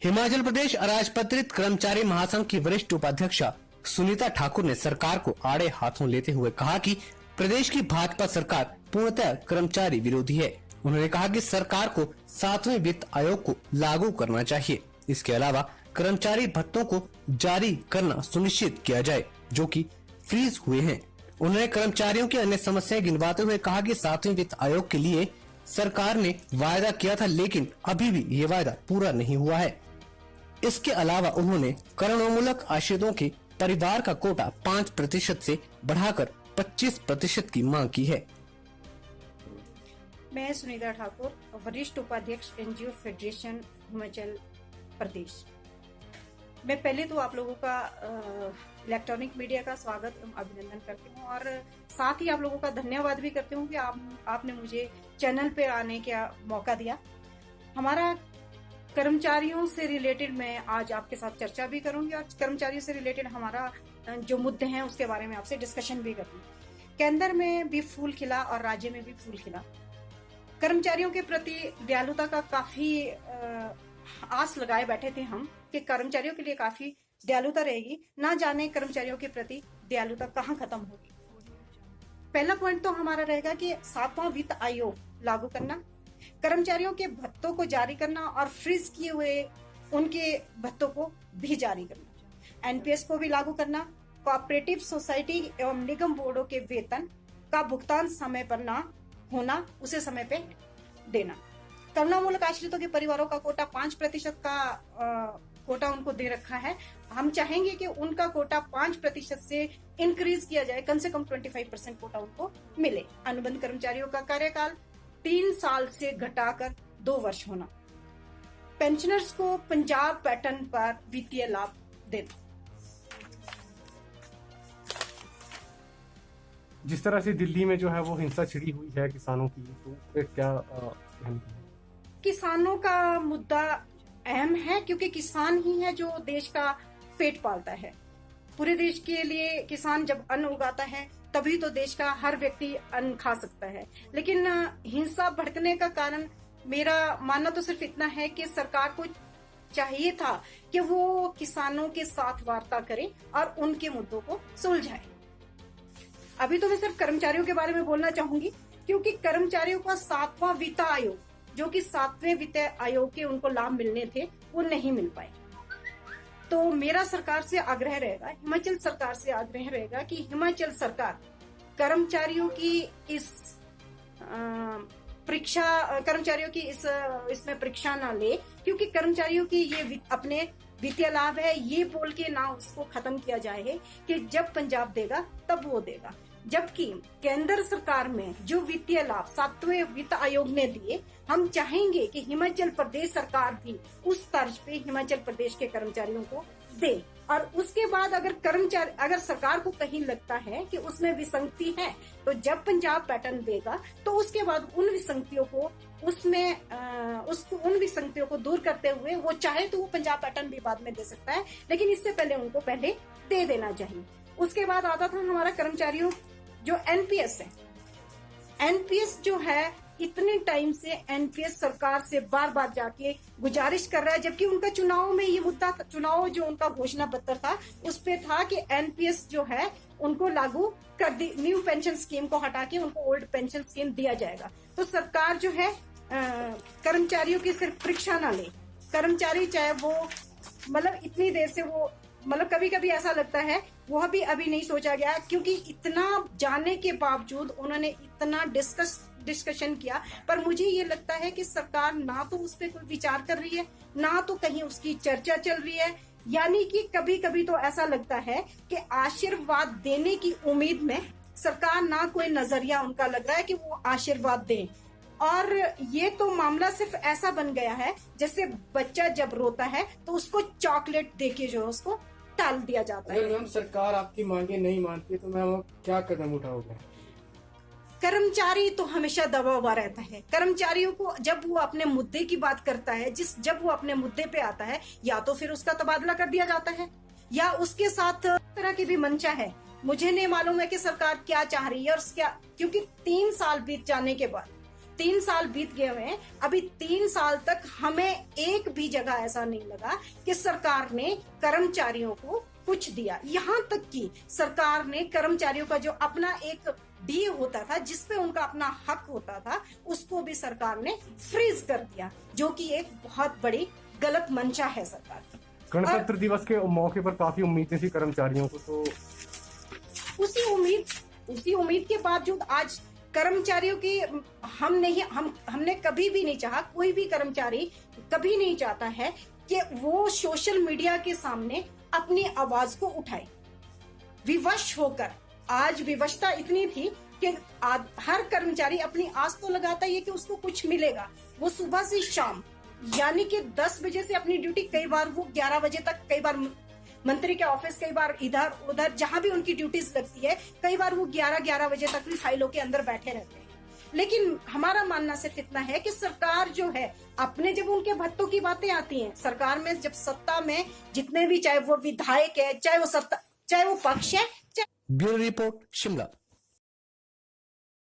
हिमाचल प्रदेश अराजपत्रित कर्मचारी महासंघ की वरिष्ठ उपाध्यक्षा सुनीता ठाकुर ने सरकार को आड़े हाथों लेते हुए कहा कि प्रदेश की भाजपा सरकार पूर्णतः कर्मचारी विरोधी है। उन्होंने कहा कि सरकार को 7वें वित्त आयोग को लागू करना चाहिए। इसके अलावा कर्मचारी भत्तों को जारी करना सुनिश्चित किया जाए जो कि फ्रीज हुए हैं। उन्होंने कर्मचारियों की अन्य समस्याएं गिनवाते हुए कहा कि 7वें वित्त आयोग के लिए सरकार ने वायदा किया था, लेकिन अभी भी ये वायदा पूरा नहीं हुआ है। इसके अलावा उन्होंने करुणामूलक आश्रितों के परिवार का कोटा 5% से बढ़ाकर 25% की मांग की है। मैं सुनीता ठाकुर, वरिष्ठ उपाध्यक्ष एनजीओ फेडरेशन हिमाचल प्रदेश। मैं पहले तो आप लोगों का इलेक्ट्रॉनिक मीडिया का स्वागत एवं अभिनंदन करती हूँ और साथ ही आप लोगों का धन्यवाद भी करती हूँ कि आपने मुझे चैनल पे आने का मौका दिया। हमारा कर्मचारियों से रिलेटेड मैं आज आपके साथ चर्चा भी करूंगी और कर्मचारियों से रिलेटेड हमारा जो मुद्दे हैं उसके बारे में आपसे डिस्कशन भी करूंगी। केंद्र में भी फूल खिला और राज्य में भी फूल खिला। कर्मचारियों के प्रति दयालुता का काफी आस लगाए बैठे थे हम कि कर्मचारियों के लिए काफी दयालुता रहेगी। ना जाने कर्मचारियों के प्रति दयालुता कहाँ खत्म होगी। पहला पॉइंट तो हमारा रहेगा कि 7वां वित्त आयोग लागू करना, कर्मचारियों के भत्तों को जारी करना और फ्रीज किए हुए उनके भत्तों को भी जारी करना, एनपीएस को भी लागू करना, कोऑपरेटिव सोसाइटी एवं निगम बोर्डों के वेतन का भुगतान समय पर ना होना, उसे समय पे देना, करुणामूलक आश्रितों के परिवारों का कोटा 5% का कोटा उनको दे रखा है। हम चाहेंगे कि उनका कोटा 5% से इंक्रीज किया जाए, कम से कम 25% कोटा उनको मिले। अनुबंध कर्मचारियों का कार्यकाल 3 साल से घटाकर 2 वर्ष होना, पेंशनर्स को पंजाब पैटर्न पर वित्तीय लाभ देना। जिस तरह से दिल्ली में जो है वो हिंसा छिड़ी हुई है किसानों की, तो फिर क्या किसानों का मुद्दा अहम है क्योंकि किसान ही है जो देश का पेट पालता है। पूरे देश के लिए किसान जब अन्न उगाता है तभी तो देश का हर व्यक्ति अन्न खा सकता है। लेकिन हिंसा भड़कने का कारण मेरा मानना तो सिर्फ इतना है कि सरकार को चाहिए था कि वो किसानों के साथ वार्ता करे और उनके मुद्दों को सुलझाए। अभी तो मैं सिर्फ कर्मचारियों के बारे में बोलना चाहूंगी क्योंकि कर्मचारियों का 7वां वित्त आयोग, जो कि 7वें वित्त आयोग के उनको लाभ मिलने थे, वो नहीं मिल पाए। तो मेरा सरकार से आग्रह रहेगा, हिमाचल सरकार से आग्रह रहेगा कि हिमाचल सरकार कर्मचारियों की इस इसमें परीक्षा ना ले, क्योंकि कर्मचारियों की ये अपने वित्तीय लाभ है, ये बोल के ना उसको खत्म किया जाए कि जब पंजाब देगा तब वो देगा। जबकि केंद्र सरकार में जो वित्तीय लाभ 7वें वित्त आयोग ने दिए, हम चाहेंगे कि हिमाचल प्रदेश सरकार भी उस तर्ज पे हिमाचल प्रदेश के कर्मचारियों को दे। और उसके बाद अगर सरकार को कहीं लगता है कि उसमें विसंगति है, तो जब पंजाब पैटर्न देगा तो उसके बाद उन विसंगतियों को दूर करते हुए वो चाहे तो वो पंजाब पैटर्न भी बाद में दे सकता है, लेकिन इससे पहले उनको पहले दे देना चाहिए। उसके बाद आता था हमारा कर्मचारियों जो एनपीएस है। एनपीएस जो है, इतने टाइम से एनपीएस सरकार से बार बार जाके गुजारिश कर रहा है, जबकि उनका चुनाव में ये मुद्दा, चुनाव जो उनका घोषणा पत्र था उस पे था कि एनपीएस जो है उनको लागू कर दी, न्यू पेंशन स्कीम को हटा के उनको ओल्ड पेंशन स्कीम दिया जाएगा। तो सरकार जो है कर्मचारियों की सिर्फ परीक्षा ना ले। कर्मचारी चाहे वो इतनी देर से वो कभी कभी ऐसा लगता है वो अभी नहीं सोचा गया, क्योंकि इतना जाने के बावजूद उन्होंने इतना डिस्कशन किया, पर मुझे ये लगता है कि सरकार ना तो उस पर कोई विचार कर रही है, ना तो कहीं उसकी चर्चा चल रही है। यानी कि कभी कभी तो ऐसा लगता है कि आशीर्वाद देने की उम्मीद में सरकार ना कोई नजरिया उनका लग रहा है कि वो आशीर्वाद दें। और ये तो मामला सिर्फ ऐसा बन गया है जैसे बच्चा जब रोता है तो उसको चॉकलेट देके जो उसको टाल दिया जाता है। अगर मैम सरकार आपकी मांगे नहीं मानती तो मैम क्या कदम उठाओगे? कर्मचारी तो हमेशा दबा हुआ रहता है। कर्मचारियों को जब वो अपने मुद्दे की बात करता है, जब वो अपने मुद्दे पे आता है, या तो फिर उसका तबादला कर दिया जाता है या उसके साथ तरह की भी मंशा है। मुझे नहीं मालूम है कि सरकार क्या चाह रही है और क्या, क्योंकि 3 साल बीत जाने के बाद 3 साल बीत गए हुए हैं, अभी 3 साल तक हमें एक भी जगह ऐसा नहीं लगा कि सरकार ने कर्मचारियों को कुछ दिया। यहाँ तक कि सरकार ने कर्मचारियों का जो अपना एक डी होता था, जिसपे उनका अपना हक होता था, उसको भी सरकार ने फ्रीज कर दिया, जो कि एक बहुत बड़ी गलत मंशा है सरकार की। गणतंत्र दिवस के मौके पर काफी उम्मीदें थी कर्मचारियों को, तो उसी उम्मीद के बावजूद आज कर्मचारियों की हमने कभी भी नहीं चाहा, कोई भी कर्मचारी कभी नहीं चाहता है कि वो सोशल मीडिया के सामने अपनी आवाज को उठाए विवश होकर। आज विवशता इतनी थी कि हर कर्मचारी अपनी आस तो लगाता ही है कि उसको कुछ मिलेगा। वो सुबह से शाम यानी कि 10 बजे से अपनी ड्यूटी, कई बार वो 11 बजे तक, कई बार मंत्री के ऑफिस, कई बार इधर उधर जहां भी उनकी ड्यूटीज लगती है, कई बार वो 11 बजे तक भी फाइलों के अंदर बैठे रहते हैं। लेकिन हमारा मानना सिर्फ इतना है कि सरकार जो है, अपने जब उनके भत्तों की बातें आती हैं, सरकार में जब सत्ता में जितने भी, चाहे वो विधायक है, चाहे वो पक्ष है, ब्यूरो रिपोर्ट शिमला।